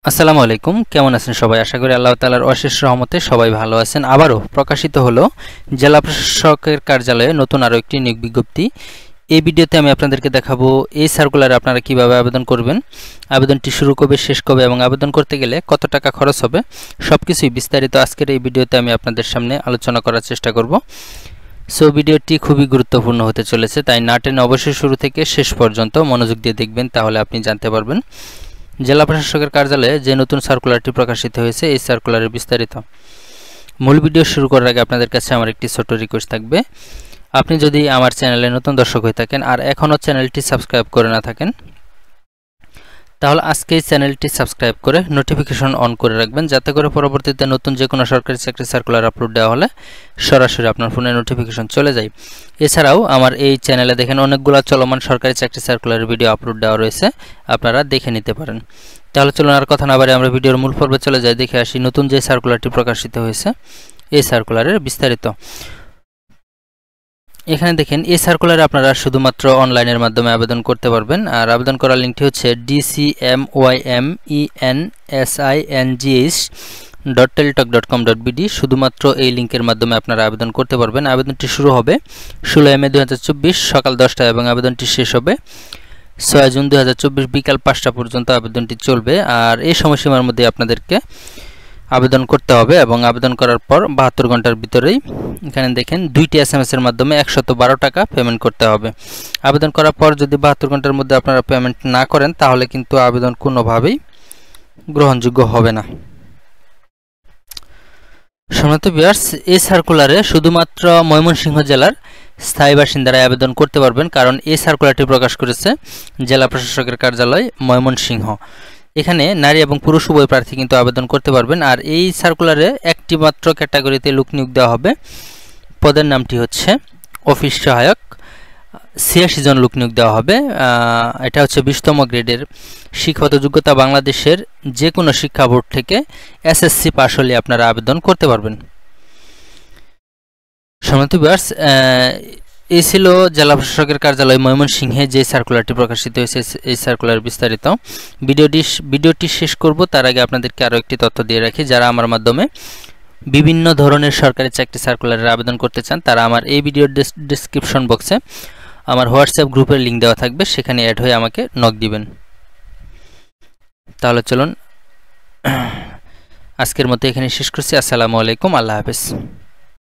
আসসালামু আলাইকুম, কেমন আছেন সবাই? আশা করি আল্লাহ তাআলার অশেষ রহমতে সবাই ভালো আছেন। আবারও প্রকাশিত হলো জেলা প্রশাসকের কার্যালয়ে নতুন আরও একটি নিয়োগ বিজ্ঞপ্তি। এই ভিডিওতে আমি আপনাদেরকে দেখাবো এই সার্কুলারে আপনারা কিভাবে আবেদন করবেন, আবেদনটি শুরু কবে, শেষ কবে এবং আবেদন করতে গেলে কত টাকা খরচ হবে, সবকিছুই বিস্তারিত আজকের এই ভিডিওতে আমি আপনাদের সামনে আলোচনা করার চেষ্টা করব। সো ভিডিওটি খুবই গুরুত্বপূর্ণ হতে চলেছে, তাই না টেনে অবশ্যই শুরু থেকে শেষ পর্যন্ত মনোযোগ দিয়ে দেখবেন, তাহলে আপনি জানতে পারবেন জেলা প্রশাসকের কার্যালয়ে যে নতুন সার্কুলারটি প্রকাশিত হয়েছে এই সার্কুলারের বিস্তারিত। মূল ভিডিও শুরু করার আগে আপনাদের কাছে আমার একটি ছোট্ট রিকোয়েস্ট থাকবে, আপনি যদি আমার চ্যানেলে নতুন দর্শক হয়ে থাকেন আর এখনও চ্যানেলটি সাবস্ক্রাইব করে না থাকেন, তাহলে আজকেই চ্যানেলটি সাবস্ক্রাইব করে নোটিফিকেশন অন করে রাখবেন, যাতে করে পরবর্তীতে নতুন যে কোনো সরকারি চাকরি সার্কুলার আপলোড দেওয়া হলে সরাসরি আপনার ফোনে নোটিফিকেশন চলে যায়। এছাড়াও আমার এই চ্যানেলে দেখেন অনেকগুলো চলমান সরকারি চাকরি সার্কুলারের ভিডিও আপলোড দেওয়া রয়েছে, আপনারা দেখে নিতে পারেন। তাহলে চলুন আর কথা না বাড়িয়ে আমরা ভিডিওর মূল পর্বে চলে যাই, দেখে আসি নতুন যে সার্কুলারটি প্রকাশিত হয়েছে এই সার্কুলারের বিস্তারিত। এখানে দেখেন এই সার্কুলারে আপনারা শুধুমাত্র অনলাইনের মাধ্যমে আবেদন করতে পারবেন, আর আবেদন করার লিঙ্কটি হচ্ছে dcmymensingh.teletalk.com.bd। শুধুমাত্র এই লিঙ্কের মাধ্যমে আপনারা আবেদন করতে পারবেন। আবেদনটি শুরু হবে 16 মে 2024 সকাল 10টায় এবং আবেদনটি শেষ হবে 6 জুন 2024 বিকাল 5টা পর্যন্ত আবেদনটি চলবে। আর এই সময়সীমার মধ্যে আপনাদেরকে আবেদন করতে হবে এবং আবেদন করার পর 72 ঘন্টার ভিতরেই এখানে দেখেন 2টি SMS এর মাধ্যমে 112 টাকা পেমেন্ট করতে হবে। আবেদন করার পর যদি 72 ঘন্টার মধ্যে আপনারা পেমেন্ট না করেন, তাহলে কিন্তু আবেদন কোনোভাবেই গ্রহণযোগ্য হবে না। সম্মানিত ভিউয়ার্স, এই সার্কুলারে শুধুমাত্র ময়মনসিংহ জেলার স্থায়ী বাসিন্দারা আবেদন করতে পারবেন, কারণ এই সার্কুলারটি প্রকাশ করেছে জেলা প্রশাসকের কার্যালয় ময়মনসিংহ। এখানে নারী এবং পুরুষ উভয় প্রার্থী কিন্তু আবেদন করতে পারবেন। আর এই সার্কুলারে একটি মাত্র ক্যাটাগরিতে লোক নিয়োগ দেওয়া হবে। পদের নামটি হচ্ছে অফিস সহায়ক। 86 জন লোক নিয়োগ দেওয়া হবে। এটা হচ্ছে 20তম গ্রেডের। শিক্ষাগত যোগ্যতা বাংলাদেশের যে কোনো শিক্ষা বোর্ড থেকে SSC পাশ হলে আপনারা আবেদন করতে পারবেন। সম্মানিত ভিউয়ার্স, এই ছিল জেলা প্রশাসকের কার্যালয় ময়মনসিংহে যে সার্কুলারটি প্রকাশিত হয়েছে এই সার্কুলার বিস্তারিত। ভিডিওটি শেষ করব তার আগে আপনাদেরকে আরও একটি তথ্য দিয়ে রাখি, যারা আমার মাধ্যমে বিভিন্ন ধরনের সরকারি চাকরি সার্কুলারের আবেদন করতে চান, তারা আমার এই ভিডিওর ডেসক্রিপশন বক্সে আমার হোয়াটসঅ্যাপ গ্রুপের লিঙ্ক দেওয়া থাকবে, সেখানে অ্যাড হয়ে আমাকে নক দিবেন। তাহলে চলুন আজকের মতো এখানে শেষ করছি। আসসালামু আলাইকুম, আল্লাহ হাফেজ।